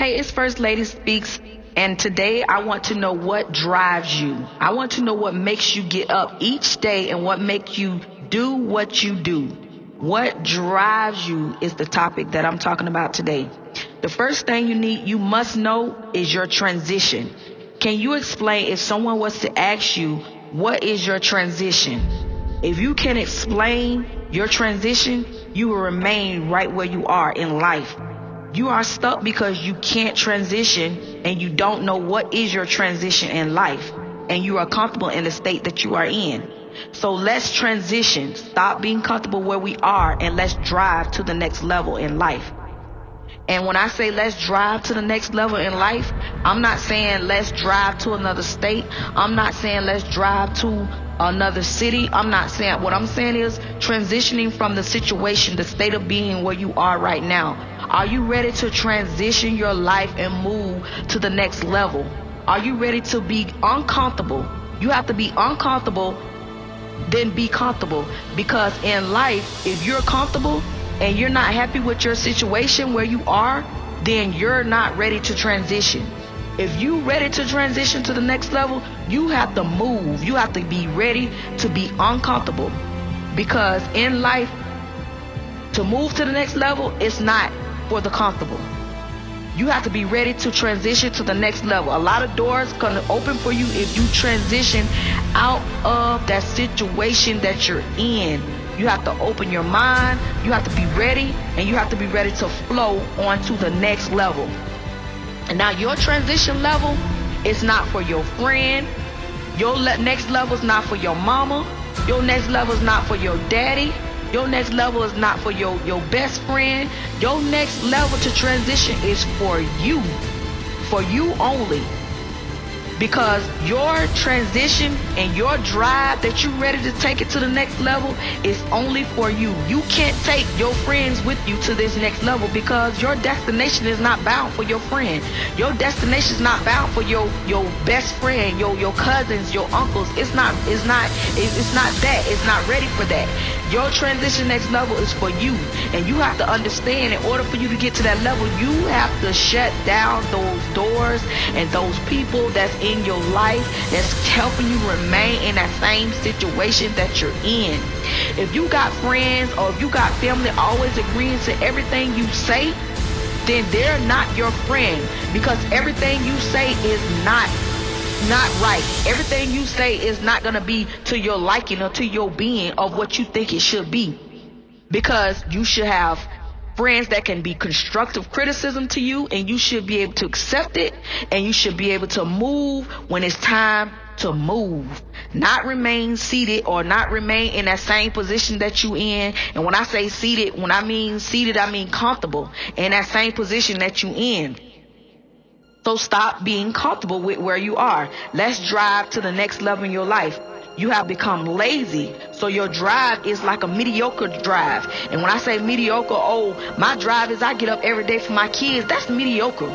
Hey, it's First Lady Speaks, and today I want to know what drives you. I want to know what makes you get up each day and what makes you do what you do. What drives you is the topic that I'm talking about today. The first thing you must know is your transition. Can you explain if someone was to ask you, what is your transition? If you can explain your transition, you will remain right where you are in life. You are stuck because you can't transition and you don't know what is your transition in life, and you are comfortable in the state that you are in. So let's transition, stop being comfortable where we are, and let's drive to the next level in life. And when I say let's drive to the next level in life, I'm not saying let's drive to another state. I'm not saying let's drive to another city. I'm not saying, what I'm saying is transitioning from the situation, the state of being where you are right now. Are you ready to transition your life and move to the next level? Are you ready to be uncomfortable? You have to be uncomfortable, then be comfortable. Because in life, if you're comfortable and you're not happy with your situation where you are, then you're not ready to transition. If you're ready to transition to the next level, you have to move. You have to be ready to be uncomfortable. Because in life, to move to the next level, it's not for the comfortable. You have to be ready to transition to the next level. A lot of doors gonna open for you if you transition out of that situation that you're in. You have to open your mind, you have to be ready, and you have to be ready to flow on to the next level. And now your transition level is not for your friend. Your next level is not for your mama. Your next level is not for your daddy. Your next level is not for your best friend. Your next level to transition is for you only. Because your transition and your drive that you're ready to take it to the next level is only for you. You can't take your friends with you to this next level because your destination is not bound for your friend. Your destination is not bound for your best friend, your cousins, your uncles. It's not that. It's not ready for that. Your transition next level is for you. And you have to understand, in order for you to get to that level, you have to shut down those doors and those people that's in your life that's helping you remain in that same situation that you're in. If you got friends or if you got family always agreeing to everything you say, then they're not your friend, because everything you say is not right. Everything you say is not going to be to your liking or to your being of what you think it should be. Because you should have friends that can be constructive criticism to you, and you should be able to accept it, and you should be able to move when it's time to move. Not remain seated or not remain in that same position that you in. And when I say seated, when I mean seated, I mean comfortable in that same position that you in. So stop being comfortable with where you are. Let's drive to the next level in your life. You have become lazy, so your drive is like a mediocre drive. And when I say mediocre, my drive is I get up every day for my kids. That's mediocre.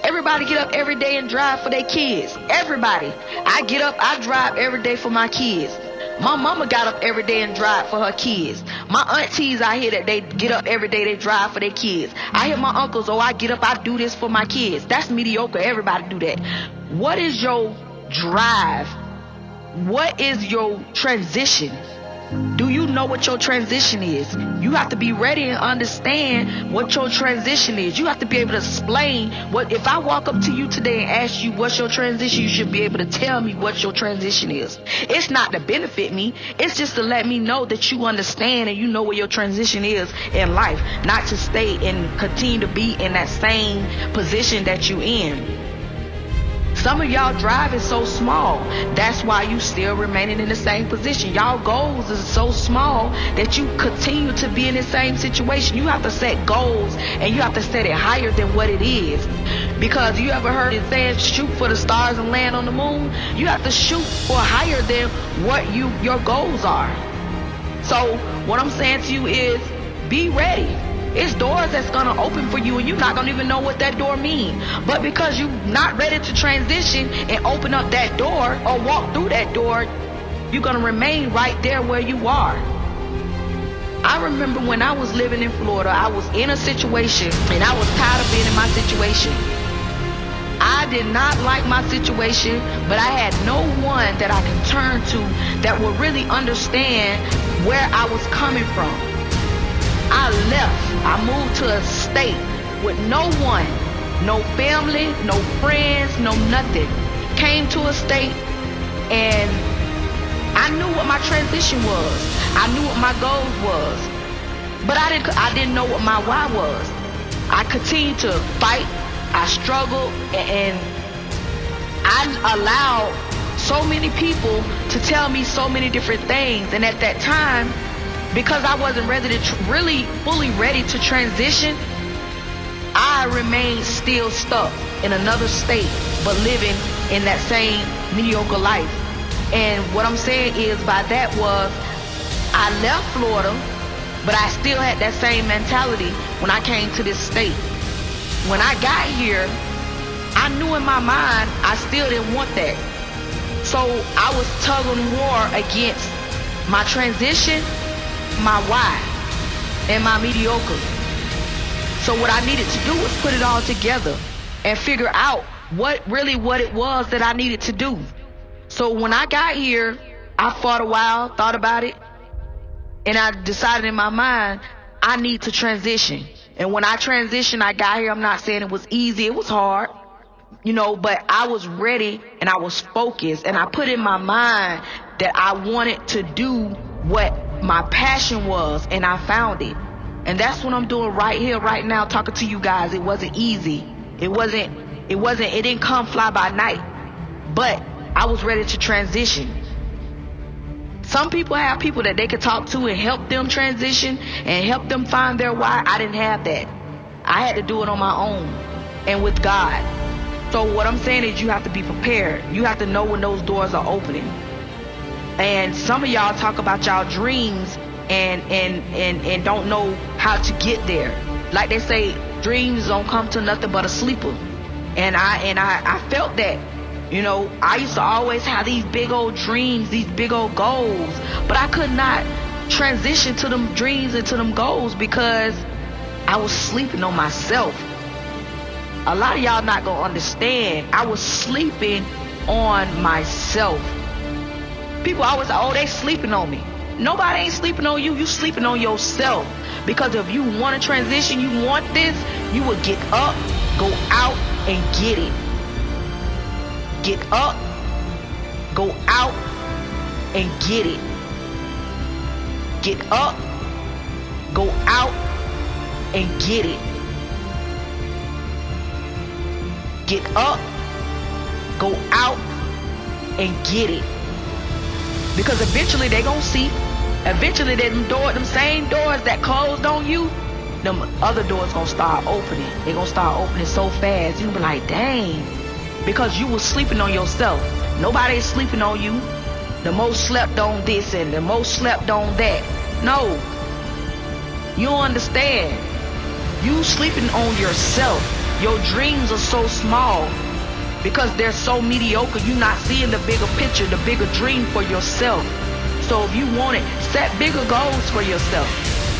Everybody get up every day and drive for their kids. Everybody. I get up, I drive every day for my kids. My mama got up every day and drive for her kids. My aunties out here that they get up every day, they drive for their kids. I hear my uncles, I get up, I do this for my kids. That's mediocre. Everybody do that. What is your drive? What is your transition? Do you know what your transition is? You have to be ready and understand what your transition is. You have to be able to explain what. If I walk up to you today and ask you what's your transition, you should be able to tell me what your transition is. It's not to benefit me. It's just to let me know that you understand and you know where your transition is in life. Not to stay and continue to be in that same position that you in. Some of y'all drive is so small. That's why you still remaining in the same position. Y'all goals is so small that you continue to be in the same situation. You have to set goals and you have to set it higher than what it is. Because you ever heard it saying shoot for the stars and land on the moon? You have to shoot for higher than what your goals are. So what I'm saying to you is be ready. It's doors that's going to open for you and you're not going to even know what that door means. But because you're not ready to transition and open up that door or walk through that door, you're going to remain right there where you are. I remember when I was living in Florida, I was in a situation and I was tired of being in my situation. I did not like my situation, but I had no one that I can turn to that would really understand where I was coming from. I left. I moved to a state with no one, no family, no friends, no nothing. Came to a state and I knew what my transition was. I knew what my goals was. But I didn't know what my why was. I continued to fight. I struggled, and I allowed so many people to tell me so many different things. And at that time, because I wasn't ready to really fully ready to transition, I remained still stuck in another state, but living in that same mediocre life. And what I'm saying is by that was I left Florida, but I still had that same mentality when I came to this state. When I got here, I knew in my mind I still didn't want that. So I was tugging war against my transition, my why, and my mediocre. So what I needed to do was put it all together and figure out what it was that I needed to do. So when I got here, I fought a while, thought about it, and I decided in my mind, I need to transition. And when I transitioned, I got here. I'm not saying it was easy. It was hard, but I was ready and I was focused. And I put in my mind that I wanted to do what my passion was, and I found it. And that's what I'm doing right here, right now, talking to you guys. It wasn't easy. It didn't come fly by night. But I was ready to transition. Some people have people that they could talk to and help them transition and help them find their why. I didn't have that. I had to do it on my own and with God. So what I'm saying is you have to be prepared. You have to know when those doors are opening. And some of y'all talk about y'all dreams and don't know how to get there. Like they say, dreams don't come to nothing but a sleeper. And I felt that. I used to always have these big old dreams, these big old goals, but I could not transition to them dreams and to them goals because I was sleeping on myself. A lot of y'all not gonna understand. I was sleeping on myself. People always say, oh, they sleeping on me. Nobody ain't sleeping on you. You sleeping on yourself. Because if you want to transition, you want this, you will get up, go out, and get it. Get up, go out, and get it. Get up, go out, and get it. Get up, go out, and get it. Because eventually they gonna see. Eventually them same doors that closed on you, them other doors gonna start opening. They gonna start opening so fast. You be like, dang. Because you was sleeping on yourself. Nobody's sleeping on you. The most slept on this and the most slept on that. No. You don't understand. You sleeping on yourself. Your dreams are so small because they're so mediocre. You're not seeing the bigger picture, the bigger dream for yourself. So if you want it, set bigger goals for yourself.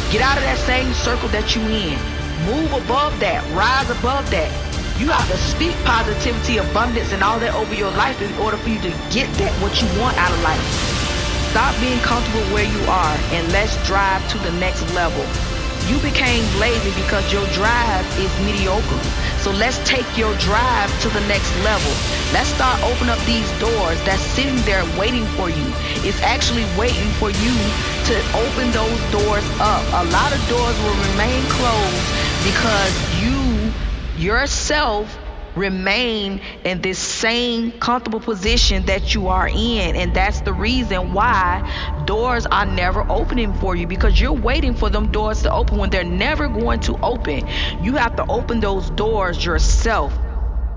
Get out of that same circle that you in. Move above that. Rise above that. You have to speak positivity, abundance, and all that over your life in order for you to get that what you want out of life. Stop being comfortable where you are and let's drive to the next level. You became lazy because your drive is mediocre. So let's take your drive to the next level. Let's start opening up these doors that's sitting there waiting for you. It's actually waiting for you to open those doors up. A lot of doors will remain closed because you yourself remain in this same comfortable position that you are in. And that's the reason why doors are never opening for you, because you're waiting for them doors to open when they're never going to open. You have to open those doors yourself.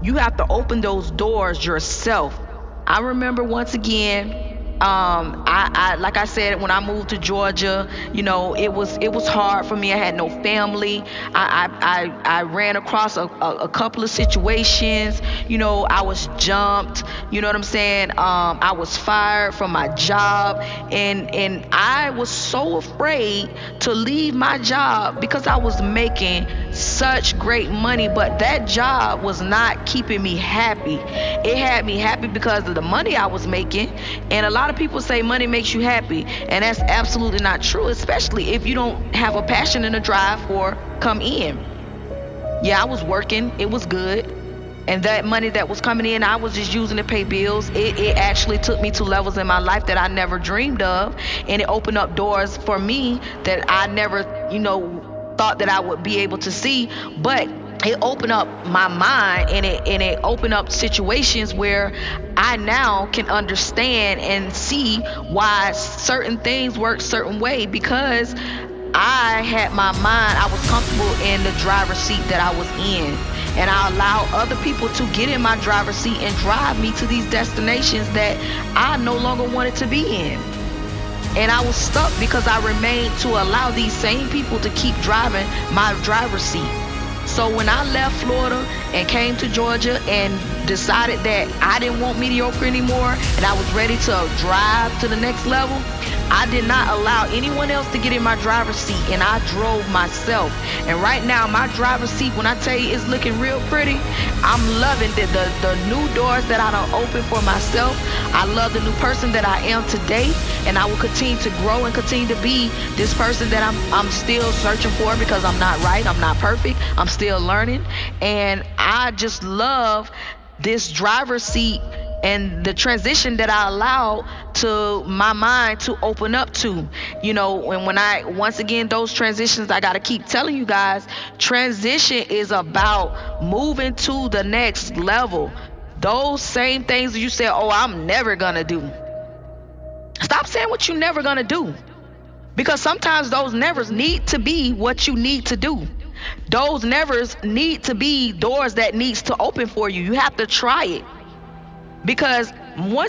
You have to open those doors yourself. I remember once again, I like I said, when I moved to Georgia, it was hard for me. I had no family. I ran across a couple of situations. I was jumped. You know what I'm saying? I was fired from my job, and I was so afraid to leave my job because I was making such great money, but that job was not keeping me happy. It had me happy because of the money I was making. And a lot of people say money makes you happy, and that's absolutely not true, especially if you don't have a passion and a drive for come in. Yeah, I was working, it was good. And that money that was coming in, I was just using to pay bills. It actually took me to levels in my life that I never dreamed of. And it opened up doors for me that I never, thought that I would be able to see. But it opened up my mind, and it opened up situations where I now can understand and see why certain things work certain way, because I had my mind, I was comfortable in the driver's seat that I was in. And I allowed other people to get in my driver's seat and drive me to these destinations that I no longer wanted to be in. And I was stuck because I remained to allow these same people to keep driving my driver's seat. So when I left Florida and came to Georgia and decided that I didn't want mediocre anymore and I was ready to drive to the next level, I did not allow anyone else to get in my driver's seat, and I drove myself. And right now, my driver's seat, when I tell you it's looking real pretty, I'm loving the new doors that I done opened for myself. I love the new person that I am today, and I will continue to grow and continue to be this person that I'm still searching for, because I'm not right, I'm not perfect, I'm still learning. And I just love this driver's seat and the transition that I allowed to my mind to open up to, and once again, those transitions, I got to keep telling you guys, transition is about moving to the next level. Those same things you say, oh, I'm never going to do. Stop saying what you're never going to do, because sometimes those nevers need to be what you need to do. Those nevers need to be doors that needs to open for you. You have to try it. Because once